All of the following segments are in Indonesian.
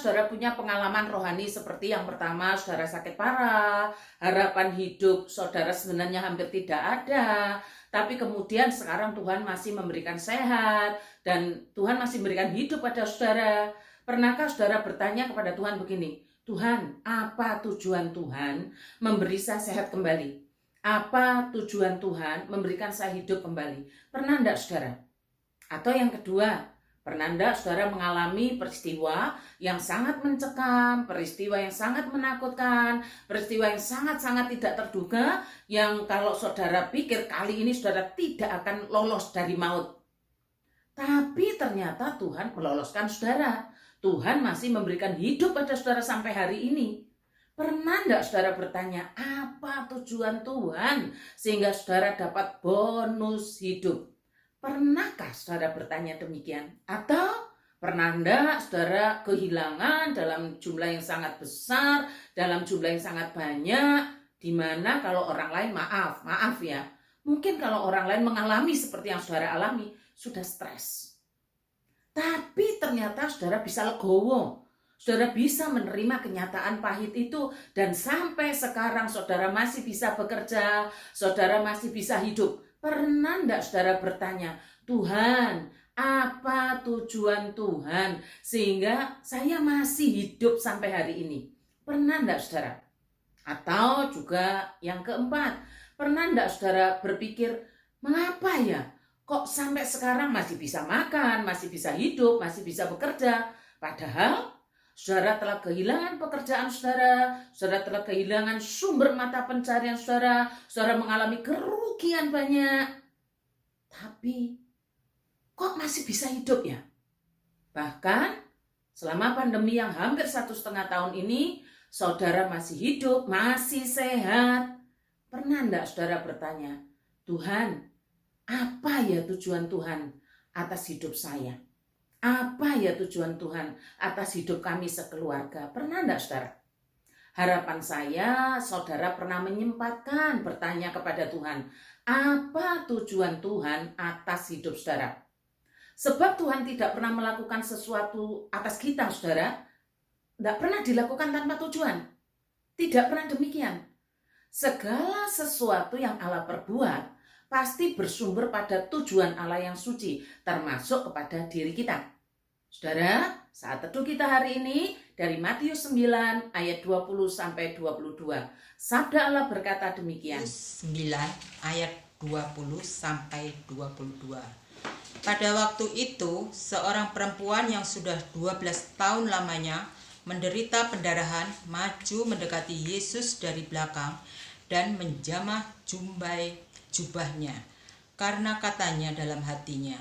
saudara punya pengalaman rohani seperti yang pertama, saudara sakit parah, harapan hidup saudara sebenarnya hampir tidak ada, tapi kemudian sekarang Tuhan masih memberikan sehat, dan Tuhan masih memberikan hidup pada saudara. Pernahkah saudara bertanya kepada Tuhan begini, Tuhan, apa tujuan Tuhan memberi saya sehat kembali? Apa tujuan Tuhan memberikan saya hidup kembali? Pernah enggak saudara? Atau yang kedua, pernah enggak saudara mengalami peristiwa yang sangat mencekam, peristiwa yang sangat menakutkan, peristiwa yang sangat-sangat tidak terduga, yang kalau saudara pikir kali ini saudara tidak akan lolos dari maut. Tapi ternyata Tuhan meloloskan saudara. Tuhan masih memberikan hidup pada saudara sampai hari ini. Pernah enggak saudara bertanya, apa tujuan Tuhan sehingga saudara dapat bonus hidup? Pernahkah saudara bertanya demikian? Atau pernah enggak saudara kehilangan dalam jumlah yang sangat besar, dalam jumlah yang sangat banyak, di mana kalau orang lain maaf ya, mungkin kalau orang lain mengalami seperti yang saudara alami, sudah stres. Tapi ternyata saudara bisa legowo, saudara bisa menerima kenyataan pahit itu, dan sampai sekarang saudara masih bisa bekerja, saudara masih bisa hidup. Pernah enggak saudara bertanya, Tuhan, apa tujuan Tuhan sehingga saya masih hidup sampai hari ini? Pernah enggak saudara? Atau juga yang keempat, pernah enggak saudara berpikir, mengapa ya kok sampai sekarang masih bisa makan, masih bisa hidup, masih bisa bekerja? Padahal saudara telah kehilangan pekerjaan saudara, saudara telah kehilangan sumber mata pencarian saudara, saudara mengalami kerugian banyak. Tapi kok masih bisa hidup ya? Bahkan selama pandemi yang hampir 1,5 tahun ini, saudara masih hidup, masih sehat. Pernah enggak saudara bertanya, Tuhan, apa ya tujuan Tuhan atas hidup saya? Apa ya tujuan Tuhan atas hidup kami sekeluarga? Pernah enggak saudara? Harapan saya, saudara pernah menyempatkan bertanya kepada Tuhan, apa tujuan Tuhan atas hidup saudara? Sebab Tuhan tidak pernah melakukan sesuatu atas kita, saudara. Tidak pernah dilakukan tanpa tujuan. Tidak pernah demikian. Segala sesuatu yang Allah perbuat pasti bersumber pada tujuan Allah yang suci, termasuk kepada diri kita. Saudara, saat teduh kita hari ini dari Matius 9 ayat 20 sampai 22. Sabda Allah berkata demikian. 9 ayat 20 sampai 22. Pada waktu itu, seorang perempuan yang sudah 12 tahun lamanya menderita pendarahan maju mendekati Yesus dari belakang dan menjamah jubahnya, karena katanya dalam hatinya,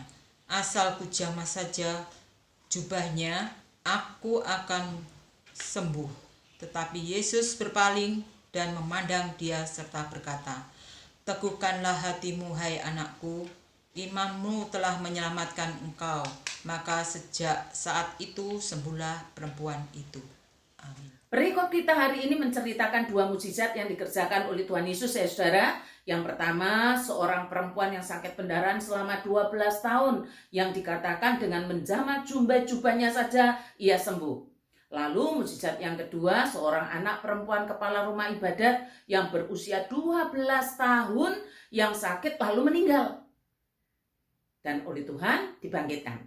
asal kujamah saja jubahnya, aku akan sembuh. Tetapi Yesus berpaling dan memandang dia serta berkata, teguhkanlah hatimu, hai anakku, imanmu telah menyelamatkan engkau. Maka sejak saat itu sembuhlah perempuan itu. Amin. Perikop kita hari ini menceritakan 2 mukjizat yang dikerjakan oleh Tuhan Yesus ya saudara. Yang pertama, seorang perempuan yang sakit pendarahan selama 12 tahun yang dikatakan dengan menjamah jubahnya saja ia sembuh. Lalu mukjizat yang kedua, seorang anak perempuan kepala rumah ibadat yang berusia 12 tahun yang sakit lalu meninggal. Dan oleh Tuhan dibangkitkan.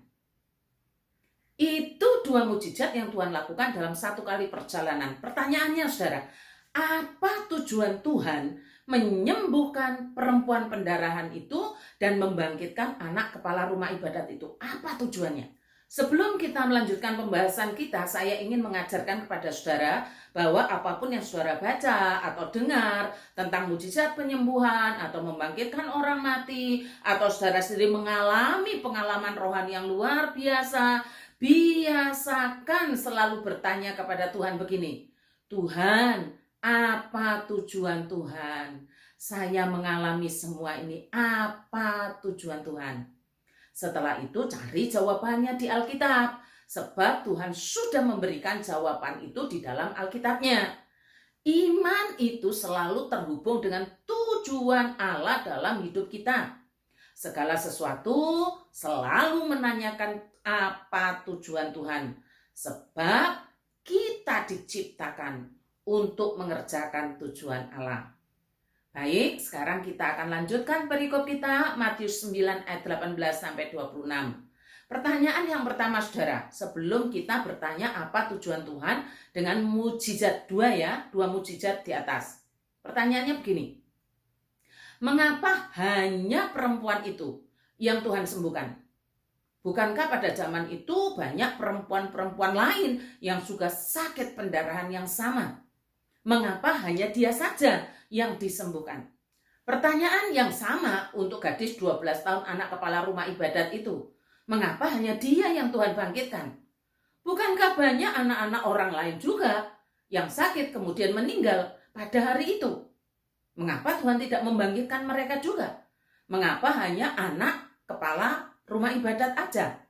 Itu 2 mukjizat yang Tuhan lakukan dalam 1 kali perjalanan. Pertanyaannya saudara, apa tujuan Tuhan menyembuhkan perempuan pendarahan itu dan membangkitkan anak kepala rumah ibadat itu? Apa tujuannya? Sebelum kita melanjutkan pembahasan kita, saya ingin mengajarkan kepada saudara bahwa apapun yang saudara baca atau dengar tentang mukjizat penyembuhan atau membangkitkan orang mati, atau saudara sendiri mengalami pengalaman rohani yang luar biasa, biasakan selalu bertanya kepada Tuhan begini, Tuhan, apa tujuan Tuhan? Saya mengalami semua ini, apa tujuan Tuhan? Setelah itu cari jawabannya di Alkitab, sebab Tuhan sudah memberikan jawaban itu di dalam Alkitabnya. Iman itu selalu terhubung dengan tujuan Allah dalam hidup kita. Segala sesuatu selalu menanyakan apa tujuan Tuhan. Sebab kita diciptakan untuk mengerjakan tujuan Allah. Baik, sekarang kita akan lanjutkan perikop kita Matius 9 ayat 18 sampai 26. Pertanyaan yang pertama saudara, sebelum kita bertanya apa tujuan Tuhan dengan mujizat dua mujizat di atas. Pertanyaannya begini, mengapa hanya perempuan itu yang Tuhan sembuhkan? Bukankah pada zaman itu banyak perempuan-perempuan lain yang juga sakit pendarahan yang sama? Mengapa hanya dia saja yang disembuhkan? Pertanyaan yang sama untuk gadis 12 tahun anak kepala rumah ibadat itu. Mengapa hanya dia yang Tuhan bangkitkan? Bukankah banyak anak-anak orang lain juga yang sakit kemudian meninggal pada hari itu? Mengapa Tuhan tidak membangkitkan mereka juga? Mengapa hanya anak kepala rumah ibadat aja?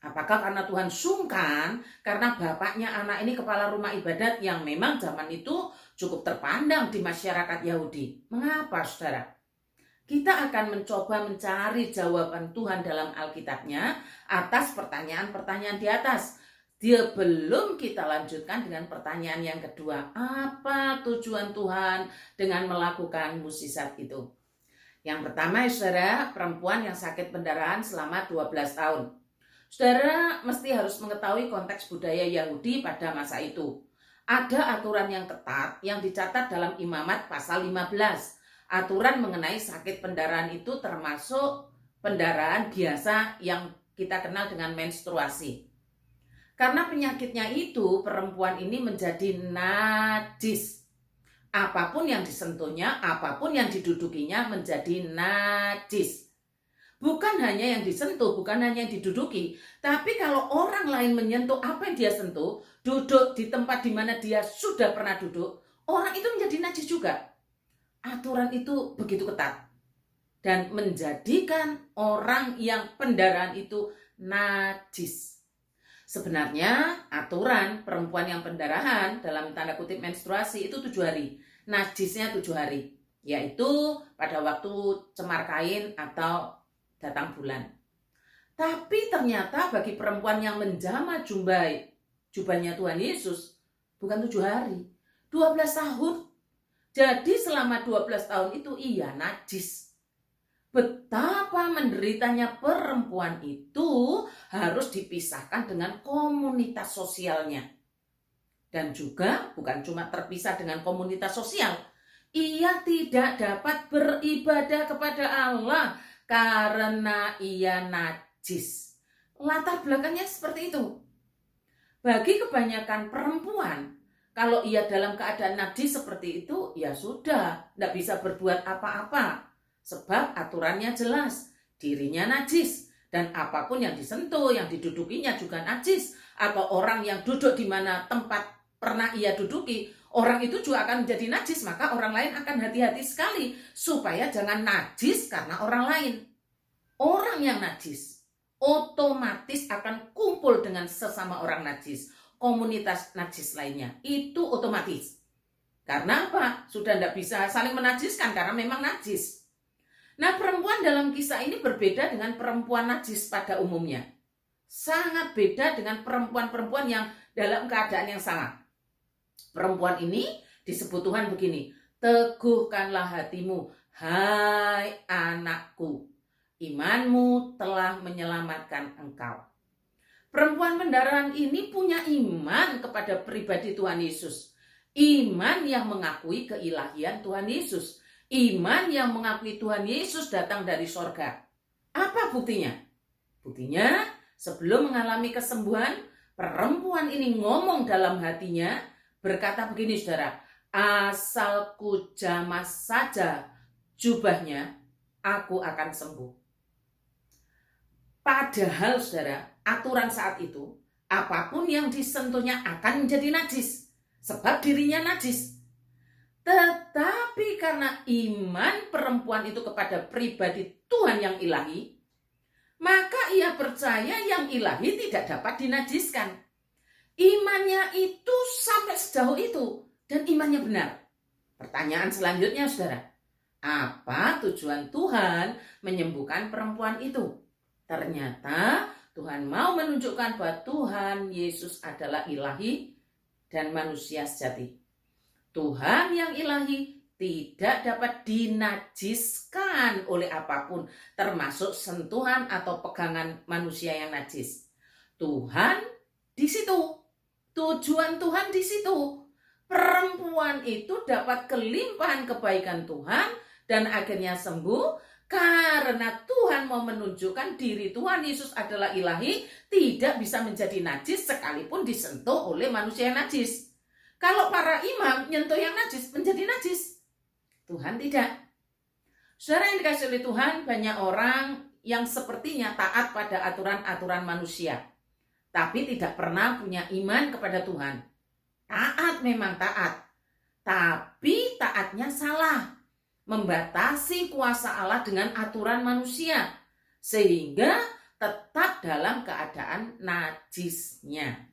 Apakah karena Tuhan sungkan karena bapaknya anak ini kepala rumah ibadat yang memang zaman itu cukup terpandang di masyarakat Yahudi? Mengapa saudara? Kita akan mencoba mencari jawaban Tuhan dalam Alkitabnya atas pertanyaan-pertanyaan di atas. Dia belum kita lanjutkan dengan pertanyaan yang kedua. Apa tujuan Tuhan dengan melakukan mukjizat itu? Yang pertama saudara, perempuan yang sakit pendarahan selama 12 tahun. Saudara mesti harus mengetahui konteks budaya Yahudi pada masa itu. Ada aturan yang ketat yang dicatat dalam Imamat pasal 15. Aturan mengenai sakit pendarahan itu termasuk pendarahan biasa yang kita kenal dengan menstruasi. Karena penyakitnya itu, perempuan ini menjadi najis. Apapun yang disentuhnya, apapun yang didudukinya menjadi najis. Bukan hanya yang disentuh, bukan hanya yang diduduki, tapi kalau orang lain menyentuh apa yang dia sentuh, duduk di tempat di mana dia sudah pernah duduk, orang itu menjadi najis juga. Aturan itu begitu ketat dan menjadikan orang yang pendarahan itu najis. Sebenarnya aturan perempuan yang pendarahan dalam tanda kutip menstruasi itu 7 hari, najisnya 7 hari, yaitu pada waktu cemar kain atau datang bulan. Tapi ternyata bagi perempuan yang menjamah jubahnya Tuhan Yesus bukan 7 hari, 12 tahun. Jadi selama 12 tahun itu ia najis. Betapa menderitanya perempuan itu harus dipisahkan dengan komunitas sosialnya. Dan juga bukan cuma terpisah dengan komunitas sosial, ia tidak dapat beribadah kepada Allah karena ia najis. Latar belakangnya seperti itu. Bagi kebanyakan perempuan, kalau ia dalam keadaan najis seperti itu, ya sudah, tidak bisa berbuat apa-apa. Sebab aturannya jelas, dirinya najis. Dan apapun yang disentuh, yang didudukinya juga najis. Atau orang yang duduk di mana tempat pernah ia duduki, orang itu juga akan menjadi najis. Maka orang lain akan hati-hati sekali, supaya jangan najis karena orang lain. Orang yang najis, otomatis akan kumpul dengan sesama orang najis. Komunitas najis lainnya itu otomatis. Karena apa? Sudah tidak bisa saling menajiskan karena memang najis. Nah, perempuan dalam kisah ini berbeda dengan perempuan najis pada umumnya. Sangat beda dengan perempuan-perempuan yang dalam keadaan yang sama. Perempuan ini disebut Tuhan begini, teguhkanlah hatimu, hai anakku, imanmu telah menyelamatkan engkau. Perempuan pendarahan ini punya iman kepada pribadi Tuhan Yesus. Iman yang mengakui keilahian Tuhan Yesus. Iman yang mengakui Tuhan Yesus datang dari sorga. Apa buktinya? Buktinya sebelum mengalami kesembuhan, perempuan ini ngomong dalam hatinya, berkata begini saudara, asal ku jamah saja jubahnya, aku akan sembuh. Padahal saudara, aturan saat itu, apapun yang disentuhnya akan menjadi najis. Sebab dirinya najis. Tetapi karena iman perempuan itu kepada pribadi Tuhan yang ilahi, maka ia percaya yang ilahi tidak dapat dinajiskan. Imannya itu sampai sejauh itu. Dan imannya benar. Pertanyaan selanjutnya saudara, apa tujuan Tuhan menyembuhkan perempuan itu? Ternyata Tuhan mau menunjukkan bahwa Tuhan Yesus adalah ilahi dan manusia sejati. Tuhan yang ilahi tidak dapat dinajiskan oleh apapun, termasuk sentuhan atau pegangan manusia yang najis. Tuhan di situ, tujuan Tuhan di situ. Perempuan itu dapat kelimpahan kebaikan Tuhan dan akhirnya sembuh karena Tuhan mau menunjukkan diri Tuhan Yesus adalah ilahi, tidak bisa menjadi najis sekalipun disentuh oleh manusia yang najis. Kalau para imam nyentuh yang najis menjadi najis, Tuhan tidak. Saudara yang dikasihi oleh Tuhan, banyak orang yang sepertinya taat pada aturan-aturan manusia, tapi tidak pernah punya iman kepada Tuhan. Taat memang taat, tapi taatnya salah, membatasi kuasa Allah dengan aturan manusia, sehingga tetap dalam keadaan najisnya.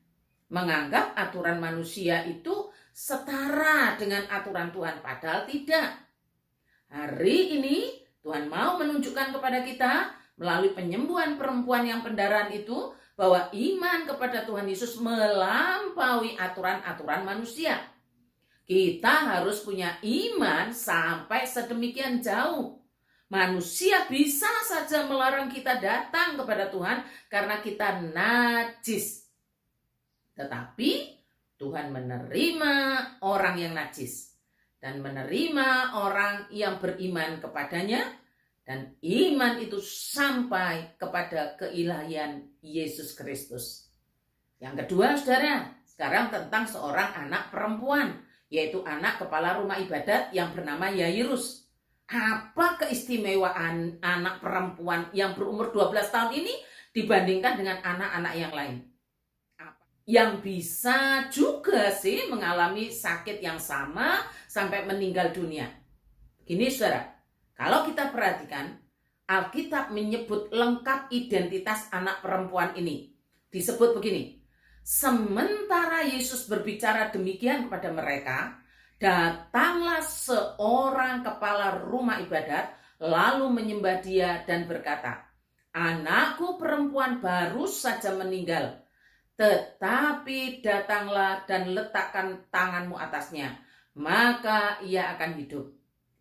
Menganggap aturan manusia itu setara dengan aturan Tuhan, padahal tidak. Hari ini Tuhan mau menunjukkan kepada kita melalui penyembuhan perempuan yang pendarahan itu bahwa iman kepada Tuhan Yesus melampaui aturan-aturan manusia. Kita harus punya iman sampai sedemikian jauh. Manusia bisa saja melarang kita datang kepada Tuhan karena kita najis. Tetapi Tuhan menerima orang yang najis dan menerima orang yang beriman kepadanya, dan iman itu sampai kepada keilahian Yesus Kristus. Yang kedua, saudara, sekarang tentang seorang anak perempuan, yaitu anak kepala rumah ibadat yang bernama Yairus. Apa keistimewaan anak perempuan yang berumur 12 tahun ini dibandingkan dengan anak-anak yang lain? Yang bisa juga sih mengalami sakit yang sama sampai meninggal dunia. Gini saudara, kalau kita perhatikan, Alkitab menyebut lengkap identitas anak perempuan ini. Disebut begini, sementara Yesus berbicara demikian kepada mereka, datanglah seorang kepala rumah ibadat, lalu menyembah dia dan berkata, anakku perempuan baru saja meninggal, tetapi datanglah dan letakkan tanganmu atasnya, maka ia akan hidup.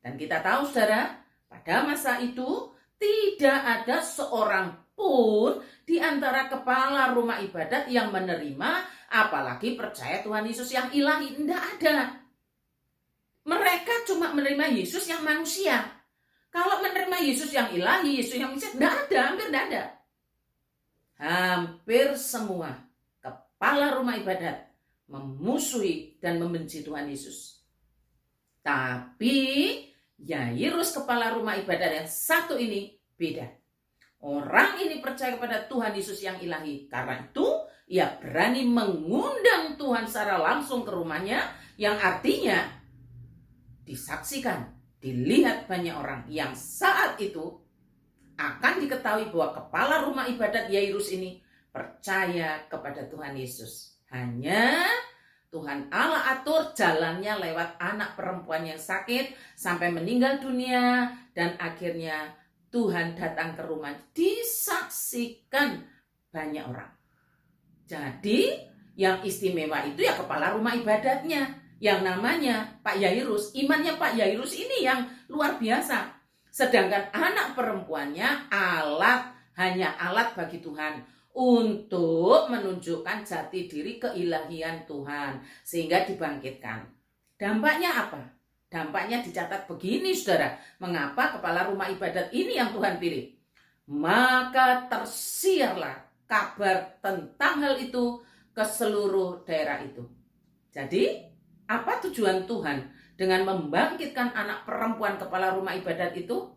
Dan kita tahu saudara, pada masa itu tidak ada seorang pun di antara kepala rumah ibadat yang menerima, apalagi percaya Tuhan Yesus yang ilahi. Tidak ada. Mereka cuma menerima Yesus yang manusia. Kalau menerima Yesus yang ilahi, Yesus yang manusia, tidak ada, hampir tidak ada. Hampir semua kepala rumah ibadat memusuhi dan membenci Tuhan Yesus. Tapi Yairus kepala rumah ibadat yang satu ini beda. Orang ini percaya kepada Tuhan Yesus yang ilahi. Karena itu ia berani mengundang Tuhan secara langsung ke rumahnya, yang artinya disaksikan, dilihat banyak orang, yang saat itu akan diketahui bahwa kepala rumah ibadat Yairus ini percaya kepada Tuhan Yesus. Hanya Tuhan Allah atur jalannya lewat anak perempuan yang sakit sampai meninggal dunia, dan akhirnya Tuhan datang ke rumah, disaksikan banyak orang. Jadi yang istimewa itu ya kepala rumah ibadatnya, yang namanya Pak Yairus. Imannya Pak Yairus ini yang luar biasa. Sedangkan anak perempuannya hanya alat bagi Tuhan untuk menunjukkan jati diri keilahian Tuhan, sehingga dibangkitkan. Dampaknya apa? Dampaknya dicatat begini saudara, mengapa kepala rumah ibadat ini yang Tuhan pilih? Maka tersiarlah kabar tentang hal itu ke seluruh daerah itu. Jadi apa tujuan Tuhan dengan membangkitkan anak perempuan kepala rumah ibadat itu?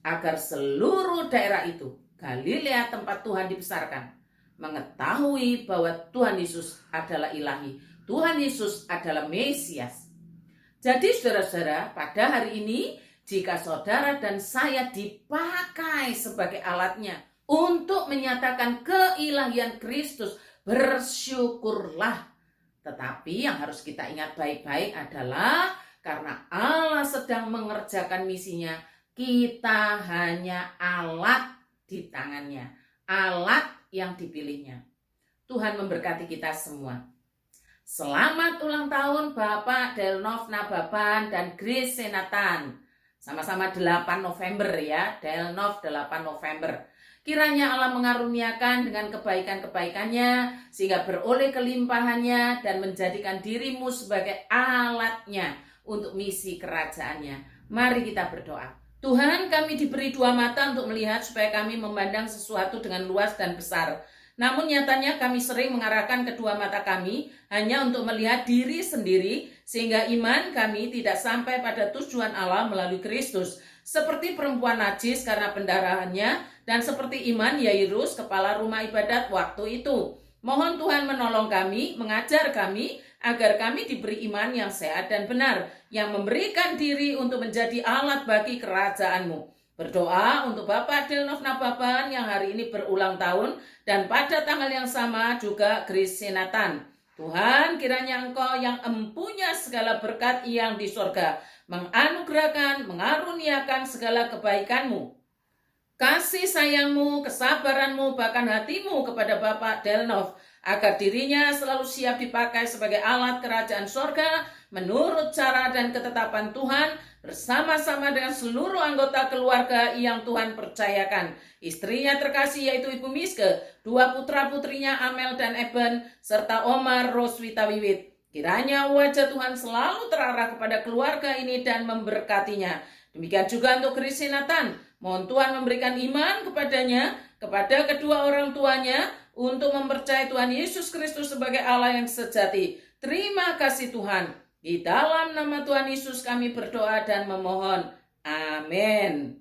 Agar seluruh daerah itu, Galilea tempat Tuhan dibesarkan, mengetahui bahwa Tuhan Yesus adalah ilahi, Tuhan Yesus adalah Mesias. Jadi saudara-saudara, pada hari ini jika saudara dan saya dipakai sebagai alatnya untuk menyatakan keilahian Kristus, bersyukurlah. Tetapi yang harus kita ingat baik-baik adalah karena Allah sedang mengerjakan misinya, kita hanya alat di tangannya, alat yang dipilihnya. Tuhan memberkati kita semua. Selamat ulang tahun Bapak Delnov Nababan dan Grace Senatan. Sama-sama 8 November ya, Delnov 8 November. Kiranya Allah mengaruniakan dengan kebaikan-kebaikannya sehingga beroleh kelimpahannya dan menjadikan dirimu sebagai alatnya untuk misi kerajaannya. Mari kita berdoa. Tuhan, kami diberi 2 mata untuk melihat supaya kami memandang sesuatu dengan luas dan besar. Namun nyatanya kami sering mengarahkan kedua mata kami hanya untuk melihat diri sendiri sehingga iman kami tidak sampai pada tujuan Allah melalui Kristus. Seperti perempuan najis karena pendarahannya dan seperti iman Yairus kepala rumah ibadat waktu itu. Mohon Tuhan menolong kami, mengajar kami agar kami diberi iman yang sehat dan benar yang memberikan diri untuk menjadi alat bagi kerajaan-Mu. Berdoa untuk Bapak Delnov Nababan yang hari ini berulang tahun dan pada tanggal yang sama juga Grace Senatan. Tuhan, kiranya Engkau yang empunya segala berkat yang di sorga menganugerahkan, mengaruniakan segala kebaikan-Mu, kasih sayang-Mu, kesabaran-Mu, bahkan hati-Mu kepada Bapak Delnov, agar dirinya selalu siap dipakai sebagai alat kerajaan sorga menurut cara dan ketetapan Tuhan, bersama-sama dengan seluruh anggota keluarga yang Tuhan percayakan. Istrinya terkasih yaitu Ibu Miske, 2 putra-putrinya Amel dan Eben, serta Omar Roswita Wiwit. Kiranya wajah Tuhan selalu terarah kepada keluarga ini dan memberkatinya. Demikian juga untuk Grace Senatan. Mohon Tuhan memberikan iman kepadanya, kepada kedua orang tuanya, untuk mempercayai Tuhan Yesus Kristus sebagai Allah yang sejati. Terima kasih Tuhan. Di dalam nama Tuhan Yesus kami berdoa dan memohon. Amin.